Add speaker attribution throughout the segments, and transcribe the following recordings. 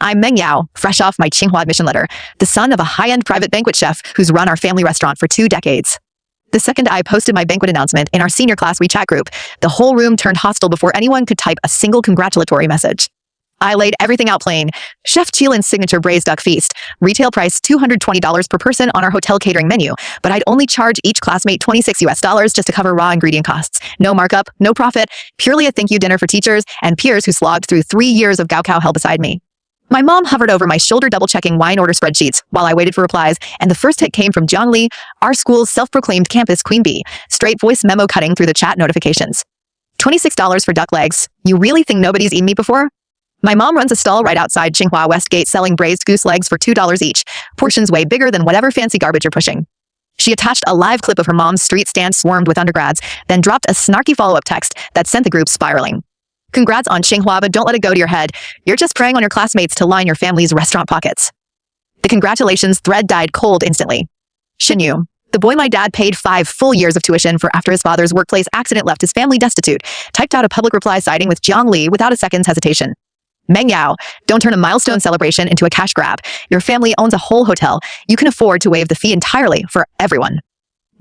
Speaker 1: I'm Meng Yao, fresh off my Tsinghua admission letter, the son of a high-end private banquet chef who's run our family restaurant for 2 decades. The second I posted my banquet announcement in our senior class WeChat group, the whole room turned hostile before anyone could type a single congratulatory message. I laid everything out plain. Chef Chilin's signature braised duck feast, retail price $220 per person on our hotel catering menu, but I'd only charge each classmate $26 just to cover raw ingredient costs. No markup, no profit, purely a thank you dinner for teachers and peers who slogged through 3 years of Gaokao hell beside me. My mom hovered over my shoulder double-checking wine order spreadsheets while I waited for replies, and the first hit came from Zhang, our school's self-proclaimed campus queen bee, straight voice memo cutting through the chat notifications. $26 for duck legs. You really think nobody's eaten meat before? My mom runs a stall right outside Tsinghua West Gate selling braised goose legs for $2 each, portions way bigger than whatever fancy garbage you're pushing. She attached a live clip of her mom's street stand swarmed with undergrads, then dropped a snarky follow-up text that sent the group spiraling. Congrats on Tsinghua, but don't let it go to your head. You're just preying on your classmates to line your family's restaurant pockets. The congratulations thread died cold instantly. Xinyu, the boy my dad paid 5 full years of tuition for after his father's workplace accident left his family destitute, typed out a public reply siding with Zhang Li without a second's hesitation. Meng Yao, don't turn a milestone celebration into a cash grab. Your family owns a whole hotel. You can afford to waive the fee entirely for everyone.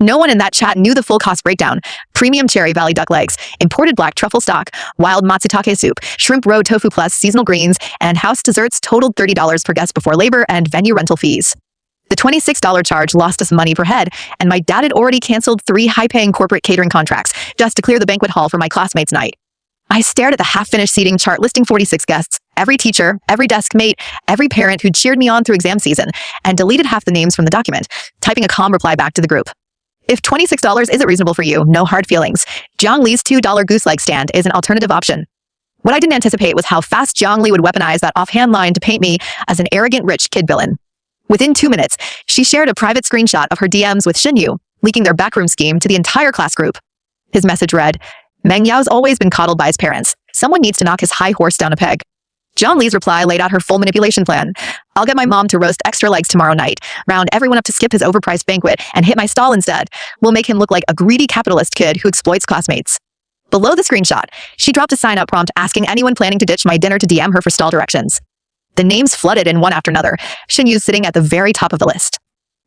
Speaker 1: No one in that chat knew the full cost breakdown. Premium Cherry Valley duck legs, imported black truffle stock, wild matsutake soup, shrimp roe tofu plus seasonal greens, and house desserts totaled $30 per guest before labor and venue rental fees. The $26 charge lost us money per head, and my dad had already canceled 3 high-paying corporate catering contracts just to clear the banquet hall for my classmates' night. I stared at the half-finished seating chart listing 46 guests, every teacher, every desk mate, every parent who cheered me on through exam season, and deleted half the names from the document, typing a calm reply back to the group. If $26 isn't reasonable for you, no hard feelings. Zhang Li's $2 goose leg stand is an alternative option. What I didn't anticipate was how fast Zhang Li would weaponize that offhand line to paint me as an arrogant rich kid villain. Within 2 minutes, she shared a private screenshot of her DMs with Xinyu, leaking their backroom scheme to the entire class group. His message read, Meng Yao's always been coddled by his parents. Someone needs to knock his high horse down a peg. Zhang Li's reply laid out her full manipulation plan. I'll get my mom to roast extra legs tomorrow night, round everyone up to skip his overpriced banquet, and hit my stall instead. We'll make him look like a greedy capitalist kid who exploits classmates. Below the screenshot, she dropped a sign-up prompt asking anyone planning to ditch my dinner to DM her for stall directions. The names flooded in one after another, Xinyu's sitting at the very top of the list.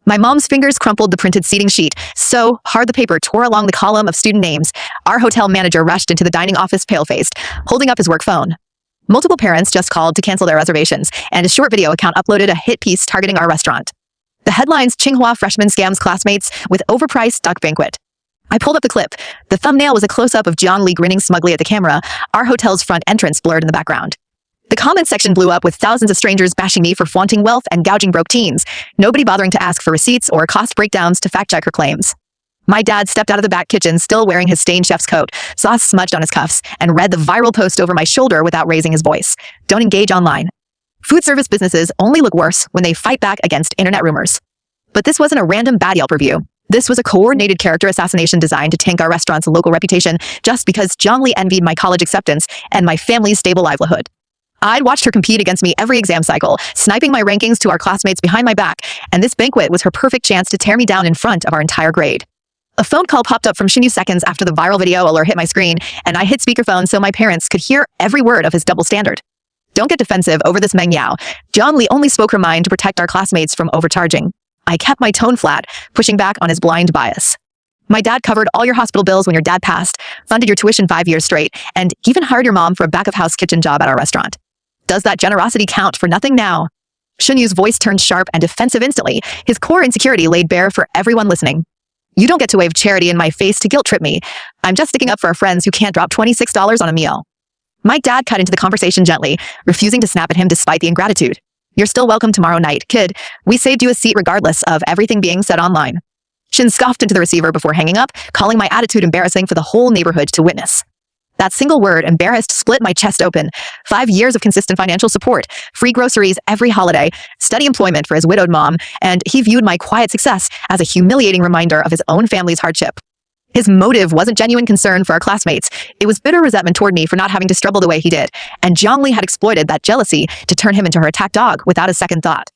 Speaker 1: My mom's fingers crumpled the printed seating sheet so hard the paper tore along the column of student names. Our hotel manager rushed into the dining office pale-faced, holding up his work phone. Multiple parents just called to cancel their reservations, and a short video account uploaded a hit piece targeting our restaurant. The headlines, Tsinghua freshman scams classmates with overpriced duck banquet. I pulled up the clip. The thumbnail was a close-up of Zhang Li grinning smugly at the camera, our hotel's front entrance blurred in the background. The comment section blew up with thousands of strangers bashing me for flaunting wealth and gouging broke teens, nobody bothering to ask for receipts or cost breakdowns to fact-check her claims. My dad stepped out of the back kitchen still wearing his stained chef's coat, sauce smudged on his cuffs, and read the viral post over my shoulder without raising his voice. Don't engage online. Food service businesses only look worse when they fight back against internet rumors. But this wasn't a random bad Yelp review. This was a coordinated character assassination designed to tank our restaurant's local reputation just because Zhang Li envied my college acceptance and my family's stable livelihood. I'd watched her compete against me every exam cycle, sniping my rankings to our classmates behind my back, and this banquet was her perfect chance to tear me down in front of our entire grade. A phone call popped up from Xinyu seconds after the viral video alert hit my screen, and I hit speakerphone so my parents could hear every word of his double standard. Don't get defensive over this Meng Yao. Zhang Li only spoke her mind to protect our classmates from overcharging. I kept my tone flat, pushing back on his blind bias. My dad covered all your hospital bills when your dad passed, funded your tuition 5 years straight, and even hired your mom for a back-of-house kitchen job at our restaurant. Does that generosity count for nothing now? Xinyu's voice turned sharp and defensive instantly, his core insecurity laid bare for everyone listening. You don't get to wave charity in my face to guilt-trip me. I'm just sticking up for our friends who can't drop $26 on a meal. My dad cut into the conversation gently, refusing to snap at him despite the ingratitude. You're still welcome tomorrow night, kid. We saved you a seat regardless of everything being said online. Shin scoffed into the receiver before hanging up, calling my attitude embarrassing for the whole neighborhood to witness. That single word, embarrassed, split my chest open. 5 years of consistent financial support, free groceries every holiday, steady employment for his widowed mom, and he viewed my quiet success as a humiliating reminder of his own family's hardship. His motive wasn't genuine concern for our classmates. It was bitter resentment toward me for not having to struggle the way he did, and Zhang Li had exploited that jealousy to turn him into her attack dog without a second thought.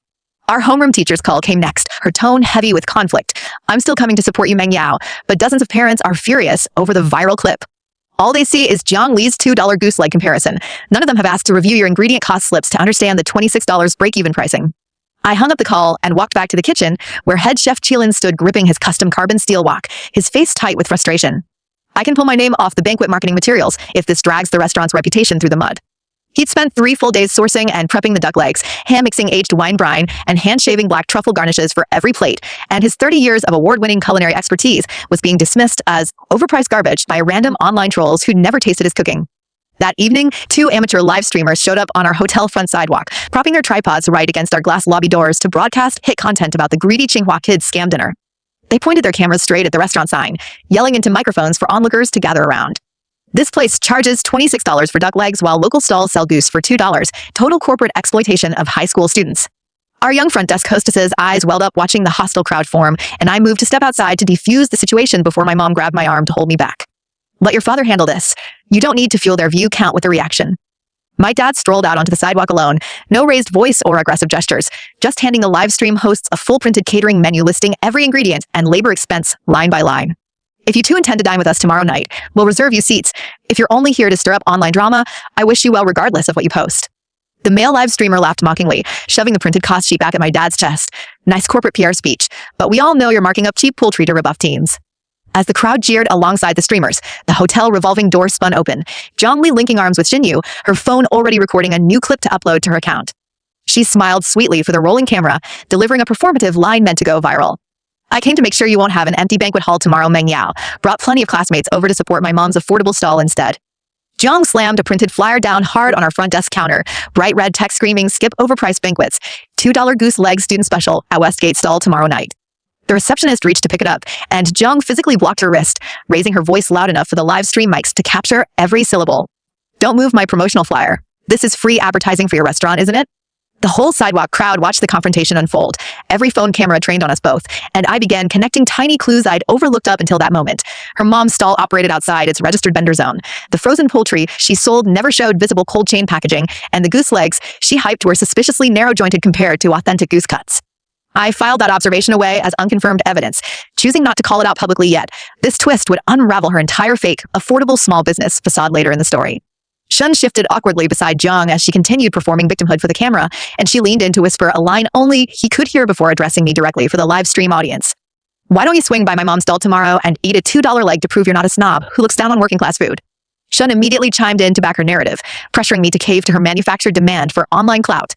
Speaker 1: Our homeroom teacher's call came next, her tone heavy with conflict. I'm still coming to support you, Meng Yao, but dozens of parents are furious over the viral clip. All they see is Jiang Li's $2 goose leg comparison. None of them have asked to review your ingredient cost slips to understand the $26 break-even pricing. I hung up the call and walked back to the kitchen, where head chef Qilin stood gripping his custom carbon steel wok, his face tight with frustration. I can pull my name off the banquet marketing materials if this drags the restaurant's reputation through the mud. He'd spent 3 full days sourcing and prepping the duck legs, hand-mixing aged wine brine, and hand-shaving black truffle garnishes for every plate, and his 30 years of award-winning culinary expertise was being dismissed as overpriced garbage by random online trolls who'd never tasted his cooking. That evening, 2 amateur live streamers showed up on our hotel front sidewalk, propping their tripods right against our glass lobby doors to broadcast hit content about the greedy Tsinghua kids' scam dinner. They pointed their cameras straight at the restaurant sign, yelling into microphones for onlookers to gather around. This place charges $26 for duck legs while local stalls sell goose for $2, total corporate exploitation of high school students. Our young front desk hostess's eyes welled up watching the hostile crowd form, and I moved to step outside to defuse the situation before my mom grabbed my arm to hold me back. Let your father handle this. You don't need to fuel their view count with a reaction. My dad strolled out onto the sidewalk alone, no raised voice or aggressive gestures, just handing the live stream hosts a full printed catering menu listing every ingredient and labor expense line by line. If you two intend to dine with us tomorrow night, we'll reserve you seats. If you're only here to stir up online drama, I wish you well regardless of what you post. The male live streamer laughed mockingly, shoving the printed cost sheet back at my dad's chest. Nice corporate PR speech, but we all know you're marking up cheap poultry to rebuff teens. As the crowd jeered alongside the streamers, the hotel revolving door spun open, Jiang Li linking arms with Xinyu, her phone already recording a new clip to upload to her account. She smiled sweetly for the rolling camera, delivering a performative line meant to go viral. I came to make sure you won't have an empty banquet hall tomorrow, Meng Yao. Brought plenty of classmates over to support my mom's affordable stall instead. Jiang slammed a printed flyer down hard on our front desk counter, bright red text screaming, skip overpriced banquets, $2 goose leg student special at Westgate stall tomorrow night. The receptionist reached to pick it up, and Jiang physically blocked her wrist, raising her voice loud enough for the live stream mics to capture every syllable. Don't move my promotional flyer. This is free advertising for your restaurant, isn't it? The whole sidewalk crowd watched the confrontation unfold, every phone camera trained on us both, and I began connecting tiny clues I'd overlooked up until that moment. Her mom's stall operated outside its registered vendor zone. The frozen poultry she sold never showed visible cold chain packaging, and the goose legs she hyped were suspiciously narrow-jointed compared to authentic goose cuts. I filed that observation away as unconfirmed evidence, choosing not to call it out publicly yet. This twist would unravel her entire fake, affordable small business facade later in the story. Shun shifted awkwardly beside Jiang as she continued performing victimhood for the camera, and she leaned in to whisper a line only he could hear before addressing me directly for the live stream audience. Why don't you swing by my mom's stall tomorrow and eat a $2 leg to prove you're not a snob who looks down on working class food? Shun immediately chimed in to back her narrative, pressuring me to cave to her manufactured demand for online clout.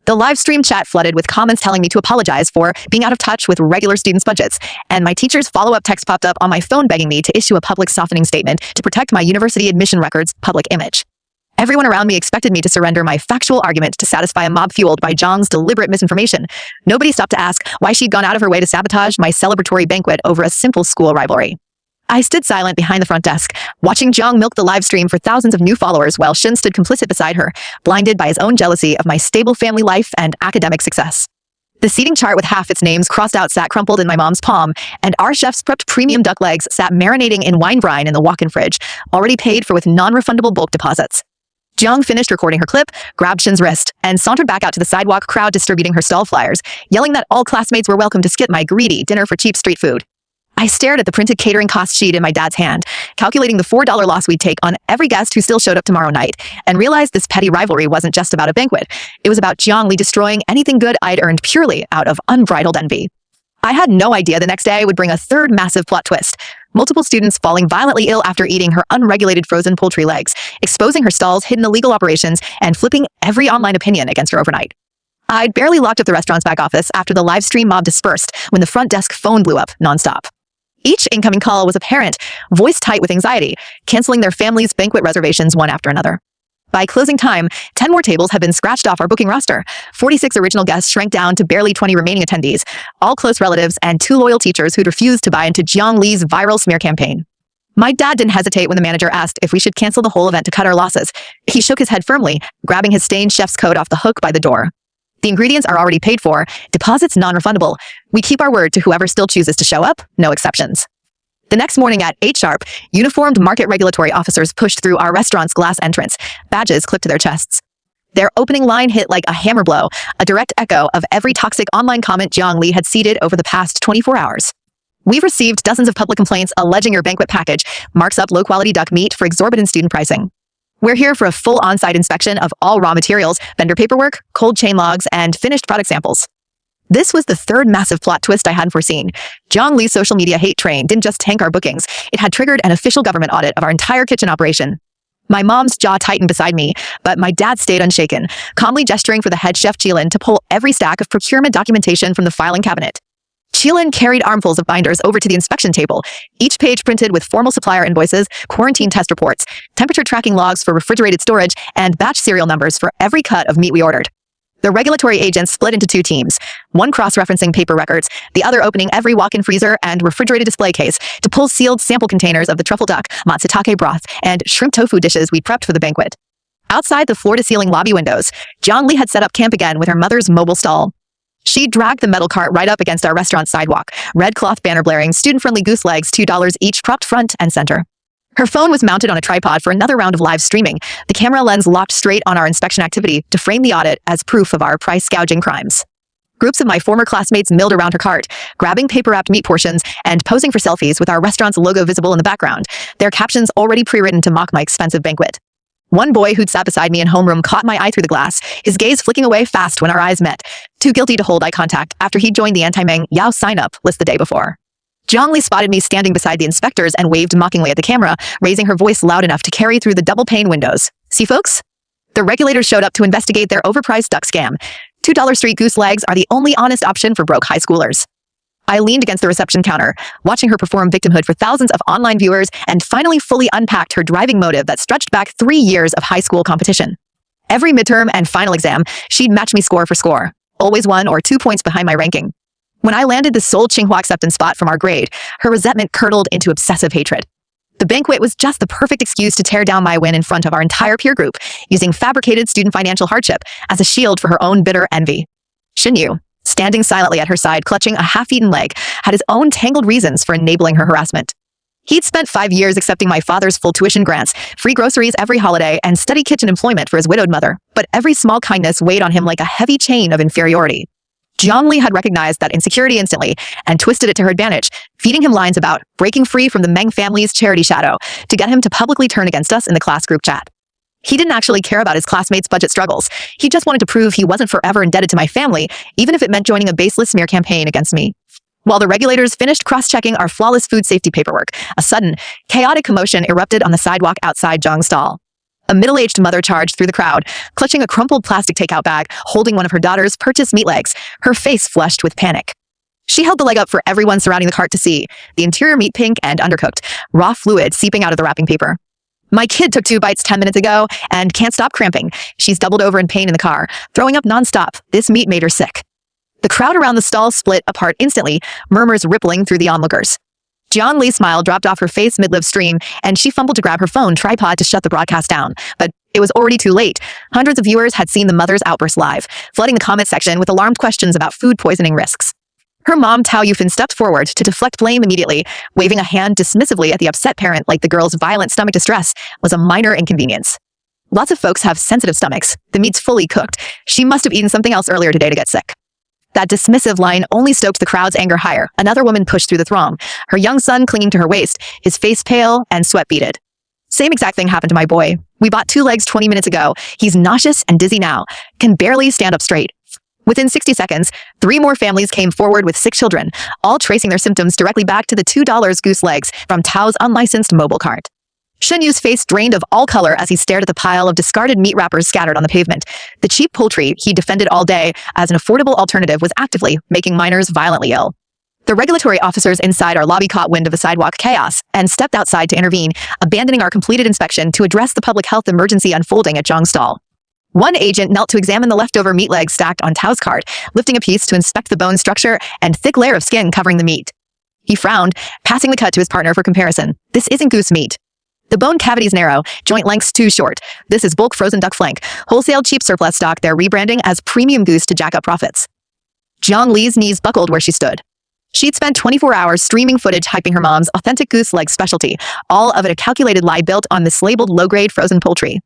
Speaker 1: The live stream chat flooded with comments telling me to apologize for being out of touch with regular students' budgets, and my teacher's follow-up text popped up on my phone begging me to issue a public softening statement to protect my university admission record's public image. Everyone around me expected me to surrender my factual argument to satisfy a mob fueled by Jiang's deliberate misinformation. Nobody stopped to ask why she'd gone out of her way to sabotage my celebratory banquet over a simple school rivalry. I stood silent behind the front desk, watching Jiang milk the live stream for thousands of new followers while Shin stood complicit beside her, blinded by his own jealousy of my stable family life and academic success. The seating chart with half its names crossed out sat crumpled in my mom's palm, and our chef's prepped premium duck legs sat marinating in wine brine in the walk-in fridge, already paid for with non-refundable bulk deposits. Jiang finished recording her clip, grabbed Shin's wrist, and sauntered back out to the sidewalk crowd distributing her stall flyers, yelling that all classmates were welcome to skip my greedy dinner for cheap street food. I stared at the printed catering cost sheet in my dad's hand, calculating the $4 loss we'd take on every guest who still showed up tomorrow night, and realized this petty rivalry wasn't just about a banquet. It was about Jiang Li destroying anything good I'd earned purely out of unbridled envy. I had no idea the next day would bring a third massive plot twist. Multiple students falling violently ill after eating her unregulated frozen poultry legs, exposing her stall's hidden illegal operations, and flipping every online opinion against her overnight. I'd barely locked up the restaurant's back office after the live stream mob dispersed when the front desk phone blew up nonstop. Each incoming call was a parent, voice tight with anxiety, canceling their family's banquet reservations one after another. By closing time, 10 more tables had been scratched off our booking roster. 46 original guests shrank down to barely 20 remaining attendees, all close relatives and 2 loyal teachers who'd refused to buy into Jiang Li's viral smear campaign. My dad didn't hesitate when the manager asked if we should cancel the whole event to cut our losses. He shook his head firmly, grabbing his stained chef's coat off the hook by the door. The ingredients are already paid for, deposits non-refundable. We keep our word to whoever still chooses to show up, no exceptions. The next morning at 8 sharp, uniformed market regulatory officers pushed through our restaurant's glass entrance, badges clipped to their chests. Their opening line hit like a hammer blow, a direct echo of every toxic online comment Jiang Li had seeded over the past 24 hours. We've received dozens of public complaints alleging your banquet package marks up low-quality duck meat for exorbitant student pricing. We're here for a full on-site inspection of all raw materials, vendor paperwork, cold chain logs, and finished product samples. This was the third massive plot twist I hadn't foreseen. Jiang Li's social media hate train didn't just tank our bookings, it had triggered an official government audit of our entire kitchen operation. My mom's jaw tightened beside me, but my dad stayed unshaken, calmly gesturing for the head chef Jilin to pull every stack of procurement documentation from the filing cabinet. Jilin carried armfuls of binders over to the inspection table, each page printed with formal supplier invoices, quarantine test reports, temperature tracking logs for refrigerated storage, and batch serial numbers for every cut of meat we ordered. The regulatory agents split into two teams, one cross-referencing paper records, the other opening every walk-in freezer and refrigerated display case to pull sealed sample containers of the truffle duck, matsutake broth, and shrimp tofu dishes we prepped for the banquet. Outside the floor-to-ceiling lobby windows, Jiang Li had set up camp again with her mother's mobile stall. She dragged the metal cart right up against our restaurant sidewalk, red cloth banner blaring, student-friendly goose legs, $2 each, propped front and center. Her phone was mounted on a tripod for another round of live streaming, the camera lens locked straight on our inspection activity to frame the audit as proof of our price-gouging crimes. Groups of my former classmates milled around her cart, grabbing paper-wrapped meat portions and posing for selfies with our restaurant's logo visible in the background, their captions already pre-written to mock my expensive banquet. One boy who'd sat beside me in homeroom caught my eye through the glass, his gaze flicking away fast when our eyes met, too guilty to hold eye contact after he'd joined the anti-Meng Yao sign-up list the day before. Jiang Li spotted me standing beside the inspectors and waved mockingly at the camera, raising her voice loud enough to carry through the double-pane windows. See, folks? The regulators showed up to investigate their overpriced duck scam. $2 street goose legs are the only honest option for broke high schoolers. I leaned against the reception counter, watching her perform victimhood for thousands of online viewers, and finally fully unpacked her driving motive that stretched back 3 years of high school competition. Every midterm and final exam, she'd match me score for score, always 1 or 2 points behind my ranking. When I landed the sole Tsinghua acceptance spot from our grade, her resentment curdled into obsessive hatred. The banquet was just the perfect excuse to tear down my win in front of our entire peer group, using fabricated student financial hardship as a shield for her own bitter envy. Shinyu, standing silently at her side, clutching a half-eaten leg, had his own tangled reasons for enabling her harassment. He'd spent 5 years accepting my father's full tuition grants, free groceries every holiday, and steady kitchen employment for his widowed mother, but every small kindness weighed on him like a heavy chain of inferiority. Jiang Li had recognized that insecurity instantly and twisted it to her advantage, feeding him lines about breaking free from the Meng family's charity shadow to get him to publicly turn against us in the class group chat. He didn't actually care about his classmates' budget struggles. He just wanted to prove he wasn't forever indebted to my family, even if it meant joining a baseless smear campaign against me. While the regulators finished cross-checking our flawless food safety paperwork, a sudden, chaotic commotion erupted on the sidewalk outside Zhang's stall. A middle-aged mother charged through the crowd, clutching a crumpled plastic takeout bag, holding one of her daughter's purchased meat legs, her face flushed with panic. She held the leg up for everyone surrounding the cart to see, the interior meat pink and undercooked, raw fluid seeping out of the wrapping paper. My kid took 2 bites 10 minutes ago and can't stop cramping. She's doubled over in pain in the car, throwing up nonstop. This meat made her sick. The crowd around the stall split apart instantly, murmurs rippling through the onlookers. Jiang Li's smile dropped off her face mid-live stream, and she fumbled to grab her phone tripod to shut the broadcast down. But it was already too late. Hundreds of viewers had seen the mother's outburst live, flooding the comment section with alarmed questions about food poisoning risks. Her mom, Tao Yufan, stepped forward to deflect blame immediately, waving a hand dismissively at the upset parent like the girl's violent stomach distress was a minor inconvenience. Lots of folks have sensitive stomachs. The meat's fully cooked. She must have eaten something else earlier today to get sick. That dismissive line only stoked the crowd's anger higher. Another woman pushed through the throng, her young son clinging to her waist, his face pale and sweat-beaded. Same exact thing happened to my boy. We bought 2 legs 20 minutes ago. He's nauseous and dizzy now, can barely stand up straight. Within 60 seconds, 3 more families came forward with sick children, all tracing their symptoms directly back to the $2 goose legs from Tao's unlicensed mobile cart. Shenyu's face drained of all color as he stared at the pile of discarded meat wrappers scattered on the pavement. The cheap poultry he defended all day as an affordable alternative was actively making minors violently ill. The regulatory officers inside our lobby caught wind of the sidewalk chaos and stepped outside to intervene, abandoning our completed inspection to address the public health emergency unfolding at Zhang's stall. One agent knelt to examine the leftover meat legs stacked on Tao's cart, lifting a piece to inspect the bone structure and thick layer of skin covering the meat. He frowned, passing the cut to his partner for comparison. This isn't goose meat. The bone cavity's narrow, joint length's too short. This is bulk frozen duck flank, wholesale cheap surplus stock they're rebranding as premium goose to jack up profits. Jiang Li's knees buckled where she stood. She'd spent 24 hours streaming footage hyping her mom's authentic goose leg specialty, all of it a calculated lie built on mislabeled low-grade frozen poultry.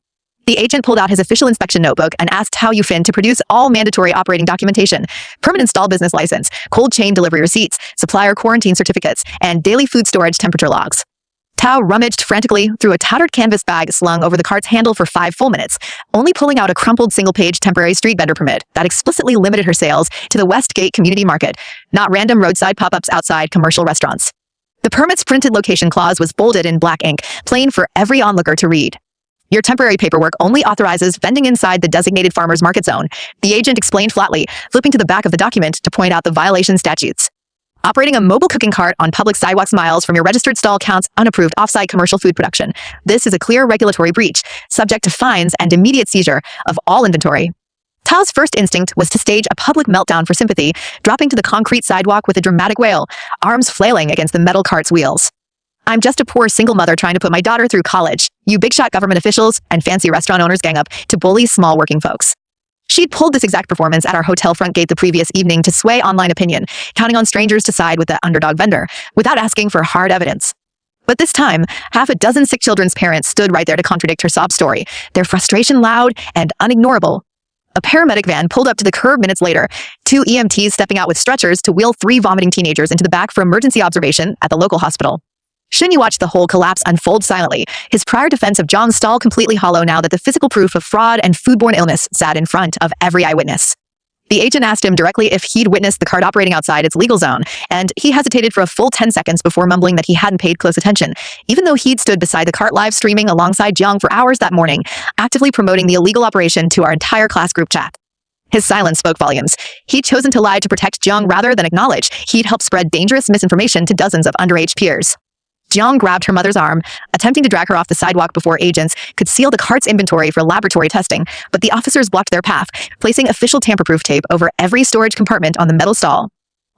Speaker 1: The agent pulled out his official inspection notebook and asked Tao Yufin to produce all mandatory operating documentation, permanent stall business license, cold chain delivery receipts, supplier quarantine certificates, and daily food storage temperature logs. Tao rummaged frantically through a tattered canvas bag slung over the cart's handle for 5 full minutes, only pulling out a crumpled single-page temporary street vendor permit that explicitly limited her sales to the Westgate Community Market, not random roadside pop-ups outside commercial restaurants. The permit's printed location clause was bolded in black ink, plain for every onlooker to read. Your temporary paperwork only authorizes vending inside the designated farmer's market zone, the agent explained flatly, flipping to the back of the document to point out the violation statutes. Operating a mobile cooking cart on public sidewalks miles from your registered stall counts unapproved off-site commercial food production. This is a clear regulatory breach, subject to fines and immediate seizure of all inventory. Tao's first instinct was to stage a public meltdown for sympathy, dropping to the concrete sidewalk with a dramatic wail, arms flailing against the metal cart's wheels. I'm just a poor single mother trying to put my daughter through college. You big shot government officials and fancy restaurant owners gang up to bully small working folks. She'd pulled this exact performance at our hotel front gate the previous evening to sway online opinion, counting on strangers to side with the underdog vendor, without asking for hard evidence. But this time, half a dozen sick children's parents stood right there to contradict her sob story, their frustration loud and unignorable. A paramedic van pulled up to the curb minutes later, 2 EMTs stepping out with stretchers to wheel 3 vomiting teenagers into the back for emergency observation at the local hospital. Shunyi watched the whole collapse unfold silently, his prior defense of Zhang's stall completely hollow now that the physical proof of fraud and foodborne illness sat in front of every eyewitness. The agent asked him directly if he'd witnessed the cart operating outside its legal zone, and he hesitated for a full 10 seconds before mumbling that he hadn't paid close attention, even though he'd stood beside the cart live streaming alongside Zhang for hours that morning, actively promoting the illegal operation to our entire class group chat. His silence spoke volumes. He'd chosen to lie to protect Zhang rather than acknowledge he'd helped spread dangerous misinformation to dozens of underage peers. Zhang grabbed her mother's arm, attempting to drag her off the sidewalk before agents could seal the cart's inventory for laboratory testing, but the officers blocked their path, placing official tamper-proof tape over every storage compartment on the metal stall.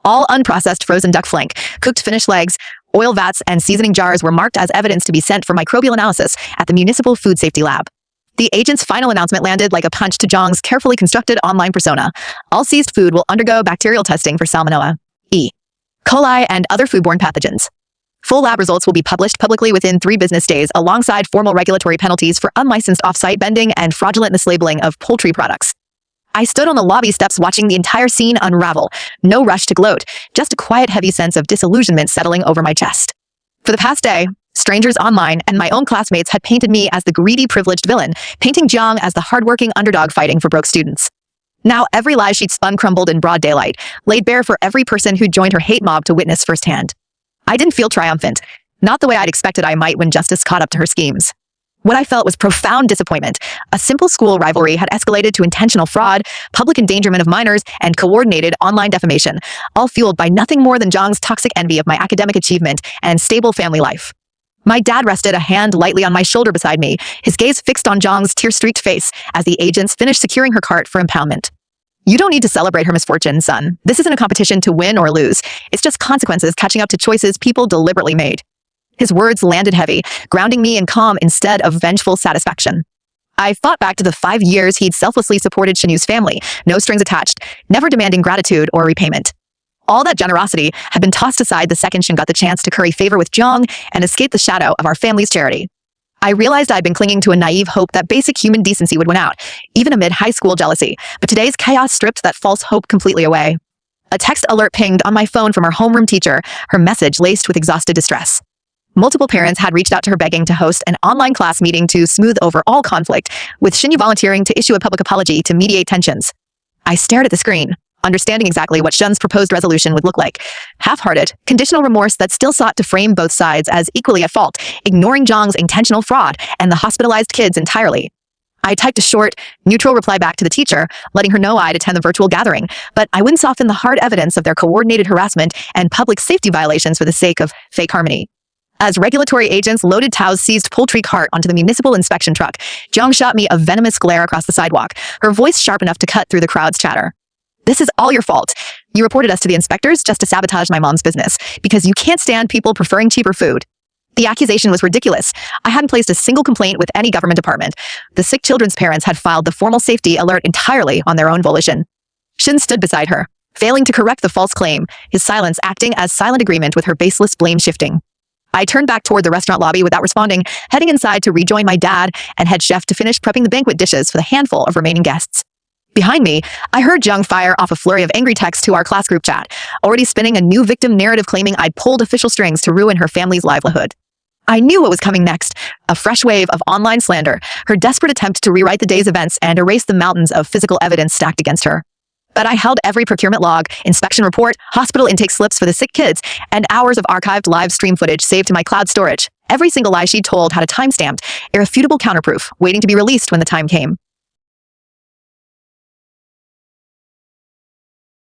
Speaker 1: All unprocessed frozen duck flank, cooked finished legs, oil vats, and seasoning jars were marked as evidence to be sent for microbial analysis at the Municipal Food Safety Lab. The agent's final announcement landed like a punch to Zhang's carefully constructed online persona. All seized food will undergo bacterial testing for Salmonella, E. coli, and other foodborne pathogens. Full lab results will be published publicly within 3 business days alongside formal regulatory penalties for unlicensed off-site vending and fraudulent mislabeling of poultry products. I stood on the lobby steps watching the entire scene unravel. No rush to gloat, just a quiet, heavy sense of disillusionment settling over my chest. For the past day, strangers online and my own classmates had painted me as the greedy, privileged villain, painting Zhang as the hardworking underdog fighting for broke students. Now every lie she'd spun crumbled in broad daylight, laid bare for every person who joined her hate mob to witness firsthand. I didn't feel triumphant, not the way I'd expected I might when justice caught up to her schemes. What I felt was profound disappointment. A simple school rivalry had escalated to intentional fraud, public endangerment of minors, and coordinated online defamation, all fueled by nothing more than Zhang's toxic envy of my academic achievement and stable family life. My dad rested a hand lightly on my shoulder beside me, his gaze fixed on Zhang's tear-streaked face as the agents finished securing her cart for impoundment. You don't need to celebrate her misfortune, son. This isn't a competition to win or lose. It's just consequences catching up to choices people deliberately made. His words landed heavy, grounding me in calm instead of vengeful satisfaction. I thought back to the 5 years he'd selflessly supported Shinyu's family, no strings attached, never demanding gratitude or repayment. All that generosity had been tossed aside the second Shin got the chance to curry favor with Zhang and escape the shadow of our family's charity. I realized I'd been clinging to a naive hope that basic human decency would win out, even amid high school jealousy, but today's chaos stripped that false hope completely away. A text alert pinged on my phone from our homeroom teacher, her message laced with exhausted distress. Multiple parents had reached out to her begging to host an online class meeting to smooth over all conflict, with Shinyu volunteering to issue a public apology to mediate tensions. I stared at the screen, understanding exactly what Shun's proposed resolution would look like. Half-hearted, conditional remorse that still sought to frame both sides as equally at fault, ignoring Zhang's intentional fraud and the hospitalized kids entirely. I typed a short, neutral reply back to the teacher, letting her know I'd attend the virtual gathering, but I wouldn't soften the hard evidence of their coordinated harassment and public safety violations for the sake of fake harmony. As regulatory agents loaded Tao's seized poultry cart onto the municipal inspection truck, Zhang shot me a venomous glare across the sidewalk, her voice sharp enough to cut through the crowd's chatter. This is all your fault. You reported us to the inspectors just to sabotage my mom's business, because you can't stand people preferring cheaper food. The accusation was ridiculous. I hadn't placed a single complaint with any government department. The sick children's parents had filed the formal safety alert entirely on their own volition. Shin stood beside her, failing to correct the false claim, his silence acting as silent agreement with her baseless blame shifting. I turned back toward the restaurant lobby without responding, heading inside to rejoin my dad and head chef to finish prepping the banquet dishes for the handful of remaining guests. Behind me, I heard Jung fire off a flurry of angry texts to our class group chat, already spinning a new victim narrative claiming I'd pulled official strings to ruin her family's livelihood. I knew what was coming next, a fresh wave of online slander, her desperate attempt to rewrite the day's events and erase the mountains of physical evidence stacked against her. But I held every procurement log, inspection report, hospital intake slips for the sick kids, and hours of archived live stream footage saved to my cloud storage. Every single lie she told had a timestamped, irrefutable counterproof, waiting to be released when the time came.